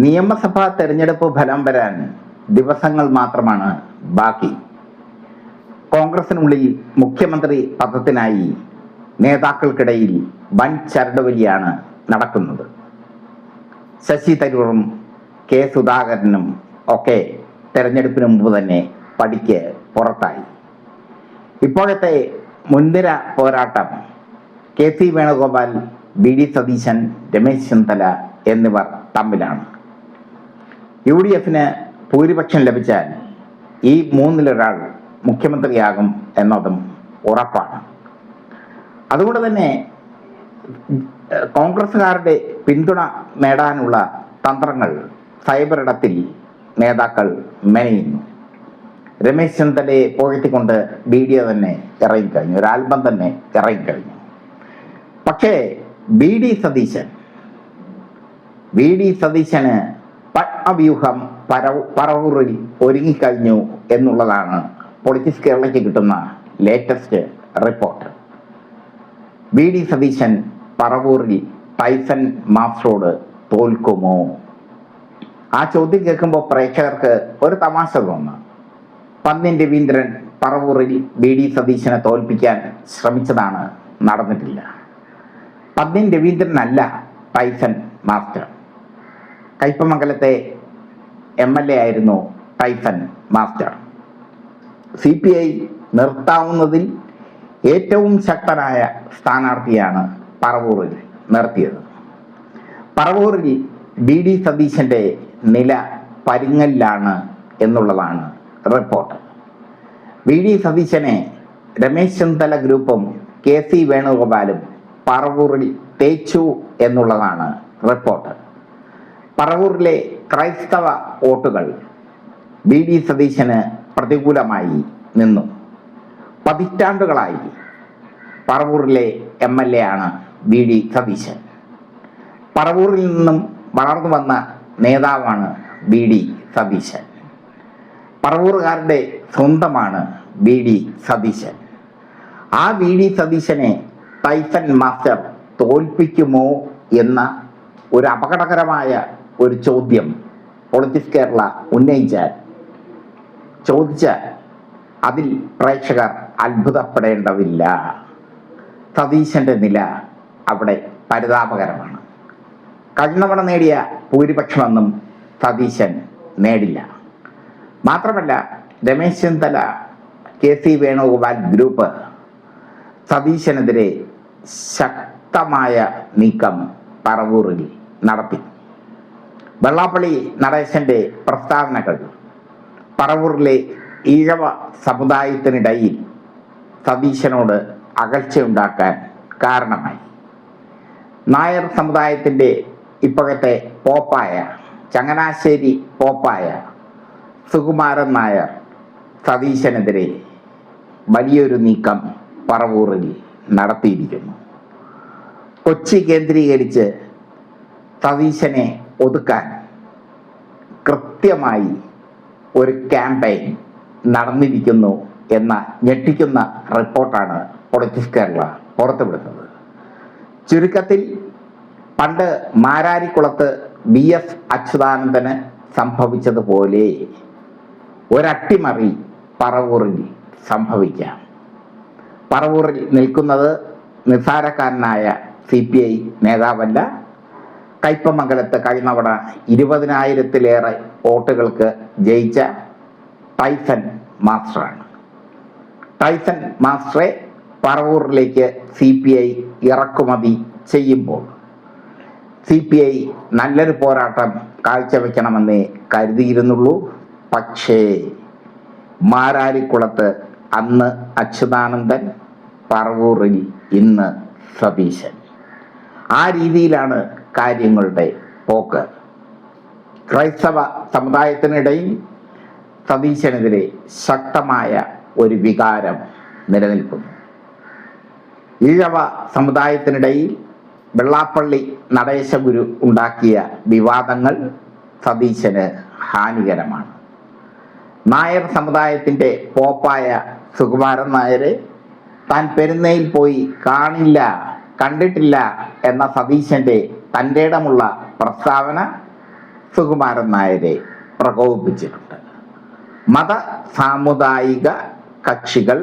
നിയമസഭാ തെരഞ്ഞെടുപ്പ് ഫലം വരാൻ ദിവസങ്ങൾ മാത്രമാണ് ബാക്കി. കോൺഗ്രസിനുള്ളിൽ മുഖ്യമന്ത്രി പദത്തിനായി നേതാക്കൾക്കിടയിൽ വൻ ചരടുവലിയാണ് നടക്കുന്നത്. ശശി തരൂറും കെ സുധാകരനും ഒക്കെ തെരഞ്ഞെടുപ്പിന് മുമ്പ് തന്നെ പടിക്ക് പുറത്തായി. ഇപ്പോഴത്തെ മുൻനിര പോരാട്ടം K C Venugopal, V D Satheesan, Ramesh Chennithala എന്നിവർ തമ്മിലാണ്. യു ഡി എഫിന് ഭൂരിപക്ഷം ലഭിച്ചാൽ ഈ മൂന്നിലൊരാൾ മുഖ്യമന്ത്രിയാകും എന്നതും ഉറപ്പാണ്. അതുകൊണ്ട് തന്നെ കോൺഗ്രസുകാരുടെ പിന്തുണ നേടാനുള്ള തന്ത്രങ്ങൾ സൈബറിടത്തിൽ നേതാക്കൾ മെനയുന്നു. രമേശ് ചെന്നിത്തലയെ പുകഴ്ത്തിക്കൊണ്ട് വീഡിയോ തന്നെ ഇറങ്ങിക്കഴിഞ്ഞു, ഒരു ആൽബം തന്നെ ഇറങ്ങിക്കഴിഞ്ഞു. പക്ഷേ വി ഡി സതീശന് പത്മവ്യൂഹം പറവൂറിൽ ഒരുങ്ങിക്കഴിഞ്ഞു എന്നുള്ളതാണ് പൊളിറ്റിക്സ് കേരളയ്ക്ക് കിട്ടുന്ന latest report. V D Satheesan പറവൂറിൽ ടൈസൺ മാസ്റ്ററോട് തോൽക്കുമോ? ആ ചോദ്യം കേൾക്കുമ്പോൾ പ്രേക്ഷകർക്ക് ഒരു തമാശ തോന്നാം. പന്ന്യൻ രവീന്ദ്രൻ പറവൂറിൽ വി ഡി സതീശനെ തോൽപ്പിക്കാൻ ശ്രമിച്ചതാണ്, നടന്നിട്ടില്ല. പന്ന്യൻ രവീന്ദ്രനല്ല ടൈസൺ മാസ്റ്റർ. കയ്പമംഗലത്തെ MLA ആയിരുന്നു ടൈസൺ മാസ്റ്റർ. CPI നിർത്താവുന്നതിൽ ഏറ്റവും ശക്തനായ സ്ഥാനാർത്ഥിയാണ് പറവൂറിൽ നിർത്തിയത്. പറവൂറിൽ വി ഡി സതീശന്റെ നില പരുങ്ങലിലാണ് എന്നുള്ളതാണ് റിപ്പോർട്ട്. വി ഡി സതീശനെ രമേശ് ചെന്നിത്തല ഗ്രൂപ്പും കെ സി വേണുഗോപാലും പറവൂറിൽ തേച്ചു എന്നുള്ളതാണ് റിപ്പോർട്ട്. പറവൂരിലെ ക്രൈസ്തവ വോട്ടുകൾ വി ഡി സതീശന് പ്രതികൂലമായി നിന്നു. പതിറ്റാണ്ടുകളായി പറവൂരിലെ MLA ആണ് വി ഡി സതീശൻ. പറവൂരിൽ നിന്നും വളർന്നു വന്ന നേതാവാണ് വി ഡി സതീശൻ. പറവൂറുകാരുടെ സ്വന്തമാണ് വി ഡി സതീശൻ. ആ വി ഡി സതീശനെ ടൈസൺ മാസ്റ്റർ തോൽപ്പിക്കുമോ എന്ന ഒരു അപകടകരമായ ഒരു ചോദ്യം പൊളിറ്റിക്സ് കേരള ചോദിച്ചാൽ അതിൽ പ്രേക്ഷകർ അത്ഭുതപ്പെടേണ്ടതില്ല. സതീശന്റെ നില അവിടെ പരിതാപകരമാണ്. കഴിഞ്ഞവണ നേടിയ ഭൂരിപക്ഷമൊന്നും സതീശൻ നേടില്ല. മാത്രമല്ല, Ramesh Chennithala, K C Venugopal group സതീശനെതിരെ ശക്തമായ നീക്കം പറവൂറിൽ നടത്തി. വെള്ളാപ്പള്ളി നടേശന്റെ പ്രസ്താവനകൾ പറവൂറിലെ ഈഴവ സമുദായത്തിനിടയിൽ സതീശനോട് അകൽച്ചയുണ്ടാക്കാൻ കാരണമായി. നായർ സമുദായത്തിൻ്റെ ഇപ്പോഴത്തെ പോപ്പായ, ചങ്ങനാശ്ശേരി പോപ്പായ സുകുമാരൻ നായർ സതീശനെതിരെ വലിയൊരു നീക്കം പറവൂറിൽ നടത്തിയിരിക്കുന്നു. കൊച്ചി കേന്ദ്രീകരിച്ച് സതീശനെ ഒതുക്കാൻ കൃത്യമായി ഒരു ക്യാമ്പയിൻ നടന്നിരിക്കുന്നു എന്ന ഞെട്ടിക്കുന്ന റിപ്പോർട്ടാണ് പൊളിറ്റിക്സ് കേരള പുറത്തുവിടുന്നത്. ചുരുക്കത്തിൽ, പണ്ട് മാരാരിക്കുളത്ത് BS അച്യുതാനന്ദന് സംഭവിച്ചതുപോലെ ഒരട്ടിമറി പറവൂറിൽ സംഭവിക്കാം. പറവൂറിൽ നിൽക്കുന്നത് നിസ്സാരക്കാരനായ CPI നേതാവല്ല. കയ്പമംഗലത്ത് കഴിഞ്ഞവണ 20,000-ലേറെ വോട്ടുകൾക്ക് ജയിച്ച ടൈസൺ മാസ്റ്ററാണ്. ടൈസൺ മാസ്റ്ററെ പറവൂറിലേക്ക് CPI ഇറക്കുമതി ചെയ്യുമ്പോൾ CPI നല്ലൊരു പോരാട്ടം കാഴ്ചവെക്കണമെന്നേ കരുതിയിരുന്നുള്ളൂ. പക്ഷേ മാരാരിക്കുളത്ത് അന്ന് അച്യുതാനന്ദൻ, പറവൂറിൽ ഇന്ന് സതീശൻ. ആ രീതിയിലാണ് കാര്യങ്ങളുടെ പോക്ക്. ക്രൈസ്തവ സമുദായത്തിനിടയിൽ സതീശനെതിരെ ശക്തമായ ഒരു വികാരം നിലനിൽക്കുന്നു. ഈഴവ സമുദായത്തിനിടയിൽ വെള്ളാപ്പള്ളി നടേശഗുരു ഉണ്ടാക്കിയ വിവാദങ്ങൾ സതീശന് ഹാനികരമാണ്. നായർ സമുദായത്തിൻ്റെ പോപ്പായ സുകുമാരൻ നായരെ താൻ പെരുന്നയിൽ പോയി കണ്ടിട്ടില്ല എന്ന സതീശന്റെ തൻ്റെടമുള്ള പ്രസ്താവന സുകുമാരൻ നായരെ പ്രകോപിപ്പിച്ചിട്ടുണ്ട്. മത സാമുദായിക കക്ഷികൾ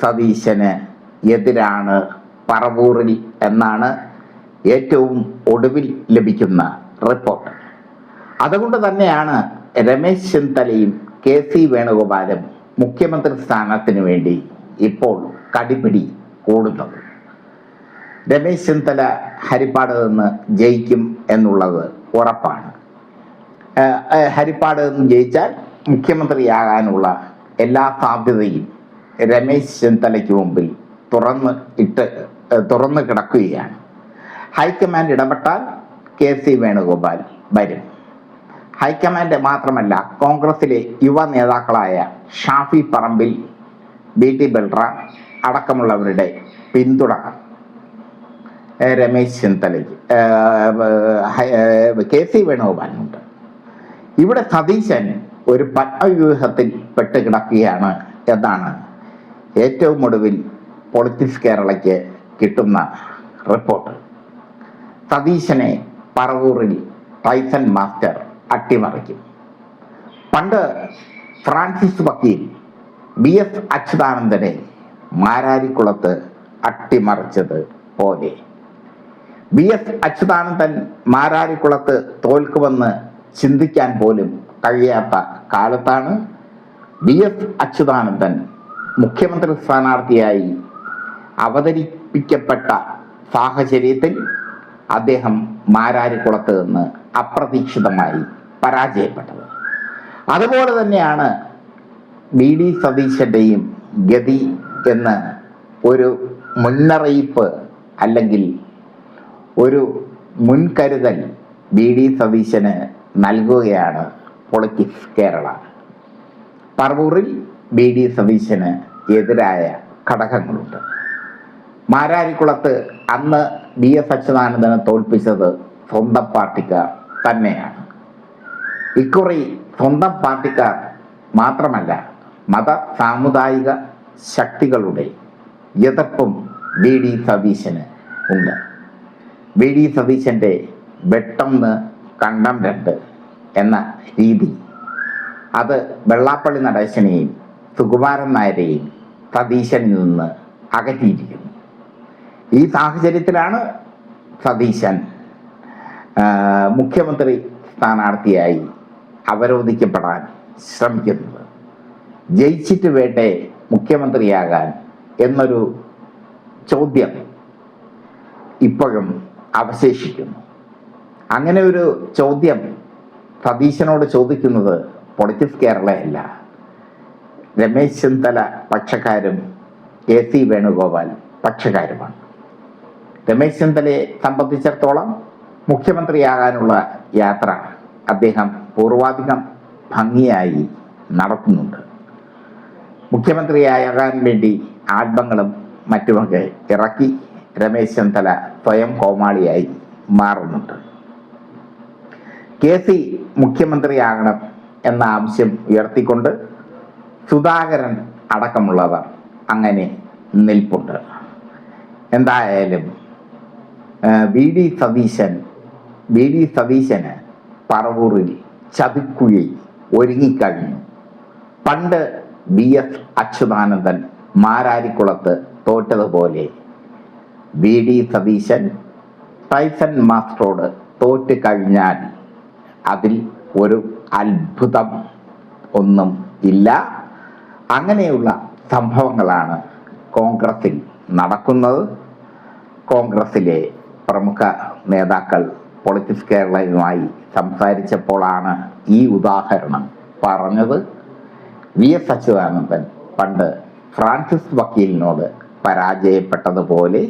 സതീശന് എതിരാണ് പറവൂരിൽ എന്നാണ് ഏറ്റവും ഒടുവിൽ ലഭിക്കുന്ന റിപ്പോർട്ട്. അതുകൊണ്ട് തന്നെയാണ് രമേശ് ചെന്നിത്തലയും KC വേണുഗോപാലും മുഖ്യമന്ത്രി സ്ഥാനത്തിന് വേണ്ടി ഇപ്പോൾ കടിപിടി കൂടുന്നത്. രമേശ് ചെന്നിത്തല ഹരിപ്പാട് നിന്ന് ജയിക്കും എന്നുള്ളത് ഉറപ്പാണ്. ഹരിപ്പാട് നിന്ന് ജയിച്ചാൽ മുഖ്യമന്ത്രിയാകാനുള്ള എല്ലാ സാധ്യതയും രമേശ് ചെന്നിത്തലയ്ക്ക് മുമ്പിൽ തുറന്ന് കിടക്കുകയാണ്. ഹൈക്കമാൻഡ് ഇടപെട്ടാൽ KC വേണുഗോപാൽ വരും. ഹൈക്കമാൻഡ് മാത്രമല്ല, കോൺഗ്രസിലെ യുവ നേതാക്കളായ ഷാഫി പറമ്പിൽ, BT ബൽറാം അടക്കമുള്ളവരുടെ പിന്തുണ രമേശ് ചെന്നിത്തലയ്ക്ക് KC വേണുഗോപാലിനുണ്ട്. ഇവിടെ സതീശൻ ഒരു പത്മവ്യൂഹത്തിൽ പെട്ടുകിടക്കുകയാണ് എന്നാണ് ഏറ്റവും ഒടുവിൽ പൊളിറ്റിക്സ് കേരളയ്ക്ക് കിട്ടുന്ന റിപ്പോർട്ട്. സതീശനെ പറവൂരിൽ ടൈസൺ മാസ്റ്റർ അട്ടിമറിക്കും. പണ്ട് ഫ്രാൻസിസ് വക്കീൽ BS അച്യുതാനന്ദനെ മാരാരിക്കുളത്ത് അട്ടിമറിച്ചത് പോലെ BS അച്യുതാനന്ദൻ മാരാരിക്കുളത്ത് തോൽക്കുമെന്ന് ചിന്തിക്കാൻ പോലും കഴിയാത്ത കാലത്താണ് BS അച്യുതാനന്ദൻ മുഖ്യമന്ത്രി സ്ഥാനാർത്ഥിയായി അവതരിപ്പിക്കപ്പെട്ട സാഹചര്യത്തിൽ അദ്ദേഹം മാരാരിക്കുളത്ത് നിന്ന് അപ്രതീക്ഷിതമായി പരാജയപ്പെട്ടത്. അതുപോലെ തന്നെയാണ് BD സതീശൻ്റെയും ഗതി എന്ന് ഒരു മുന്നറിയിപ്പ് അല്ലെങ്കിൽ ഒരു മുൻകരുതൽ BD സതീശന് നൽകുകയാണ് പൊളിറ്റിക്സ് കേരള. പറവൂരിൽ BD സതീശന് എതിരായ ഘടകങ്ങളുണ്ട്. മാരാരിക്കുളത്ത് അന്ന് BS അച്യുതാനന്ദനെ തോൽപ്പിച്ചത് സ്വന്തം പാർട്ടിക്കാർ തന്നെയാണ്. ഇക്കുറി സ്വന്തം പാർട്ടിക്കാർ മാത്രമല്ല, മത സാമുദായിക ശക്തികളുടെ എതിർപ്പും BD സതീശന് ഉണ്ട്. BD സതീശൻ്റെ വെട്ടൊന്ന് കണ്ടം രണ്ട് എന്ന രീതി അത് വെള്ളാപ്പള്ളി നടേശനെയും സുകുമാരൻ നായരെയും സതീശനിൽ നിന്ന് അകറ്റിയിരിക്കുന്നു. ഈ സാഹചര്യത്തിലാണ് സതീശൻ മുഖ്യമന്ത്രി സ്ഥാനാർത്ഥിയായി അവരോധിക്കപ്പെടാൻ ശ്രമിക്കുന്നത്. ജയിച്ചിട്ട് വേണ്ടേ മുഖ്യമന്ത്രിയാകാൻ എന്നൊരു ചോദ്യം ഇപ്പോഴും അവശേഷിക്കുന്നു. അങ്ങനെ ഒരു ചോദ്യം സതീശനോട് ചോദിക്കുന്നത് പൊളിറ്റിക്സ് കേരളയല്ല, രമേശ് ചെന്നിത്തല പക്ഷക്കാരും KC വേണുഗോപാൽ പക്ഷക്കാരുമാണ്. രമേശ് ചെന്നിത്തലയെ സംബന്ധിച്ചിടത്തോളം മുഖ്യമന്ത്രിയാകാനുള്ള യാത്ര അദ്ദേഹം പൂർവാധികം ഭംഗിയായി നടത്തുന്നുണ്ട്. മുഖ്യമന്ത്രിയാകാൻ വേണ്ടി ആൽബങ്ങളും മറ്റുമൊക്കെ ഇറക്കി രമേശ് ചെന്നിത്തല സ്വയം കോമാളിയായി മാറുന്നുണ്ട്. KC മുഖ്യമന്ത്രിയാകണം എന്ന ആവശ്യം ഉയർത്തിക്കൊണ്ട് സുധാകരൻ അടക്കമുള്ളവർ അങ്ങനെ നിൽപ്പുണ്ട്. എന്തായാലും BD സതീശന് പറവൂരിൽ ചതിക്കുഴി ഒരുങ്ങിക്കഴിഞ്ഞു. പണ്ട് BS അച്യുതാനന്ദൻ മാരാരിക്കുളത്ത് തോറ്റതുപോലെ BD സതീശൻ ടൈസൺ മാസ്റ്ററോട് തോറ്റ് കഴിഞ്ഞാൽ അതിൽ ഒരു അത്ഭുതം ഒന്നും ഇല്ല. അങ്ങനെയുള്ള സംഭവങ്ങളാണ് കോൺഗ്രസിൽ നടക്കുന്നത്. കോൺഗ്രസിലെ പ്രമുഖ നേതാക്കൾ പൊളിറ്റിക്സ് കേരളയുമായി സംസാരിച്ചപ്പോഴാണ് ഈ ഉദാഹരണം പറഞ്ഞത്. VS അച്യുതാനന്ദൻ പണ്ട് ഫ്രാൻസിസ് വക്കീലിനോട് പരാജയപ്പെട്ടതുപോലെ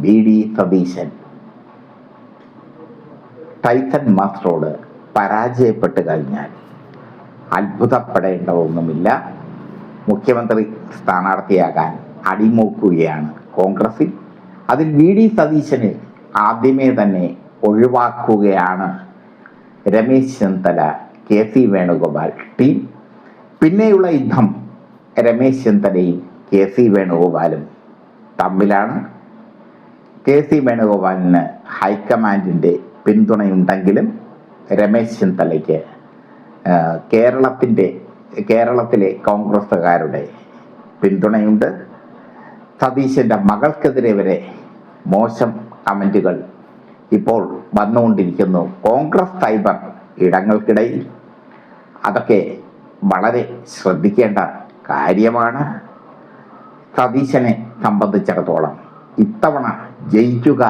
BD സതീശൻ ടൈസൺ മാസ്റ്ററോട് പരാജയപ്പെട്ട് കഴിഞ്ഞാൽ അത്ഭുതപ്പെടേണ്ടതൊന്നുമില്ല. മുഖ്യമന്ത്രി സ്ഥാനാർത്ഥിയാകാൻ അടിമോക്കുകയാണ് കോൺഗ്രസിൽ. അതിൽ VD സതീശനെ ആദ്യമേ തന്നെ ഒഴിവാക്കുകയാണ് രമേശ് ചെന്നിത്തല, KC വേണുഗോപാൽ ടീം. പിന്നെയുള്ള യുദ്ധം രമേശ് ചെന്നിത്തലയും KC വേണുഗോപാലും തമ്മിലാണ്. KC വേണുഗോപാലിന് ഹൈക്കമാൻഡിൻ്റെ പിന്തുണയുണ്ടെങ്കിലും രമേശ് ചെന്നിത്തലയ്ക്ക് കേരളത്തിലെ കോൺഗ്രസ്സുകാരുടെ പിന്തുണയുണ്ട്. സതീശൻ്റെ മകൾക്കെതിരെ വരെ മോശം കമൻറ്റുകൾ ഇപ്പോൾ വന്നുകൊണ്ടിരിക്കുന്നു കോൺഗ്രസ് സൈബർ ഇടങ്ങൾക്കിടയിൽ. അതൊക്കെ വളരെ ശ്രദ്ധിക്കേണ്ട കാര്യമാണ്. സതീശനെ സംബന്ധിച്ചിടത്തോളം ഇത്തവണ ജയിക്കുക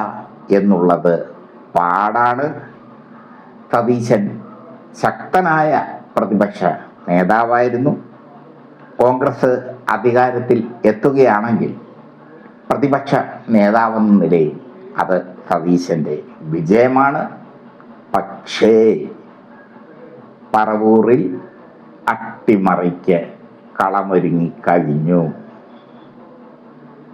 എന്നുള്ളത് പാടാണ്. സതീശൻ ശക്തനായ പ്രതിപക്ഷ നേതാവായിരുന്നു. കോൺഗ്രസ് അധികാരത്തിൽ എത്തുകയാണെങ്കിൽ പ്രതിപക്ഷ നേതാവെന്ന നിലയിൽ അത് സതീശൻ്റെ വിജയമാണ്. പക്ഷേ പറവൂറിൽ അട്ടിമറിക്ക് കളമൊരുങ്ങിക്കഴിഞ്ഞു.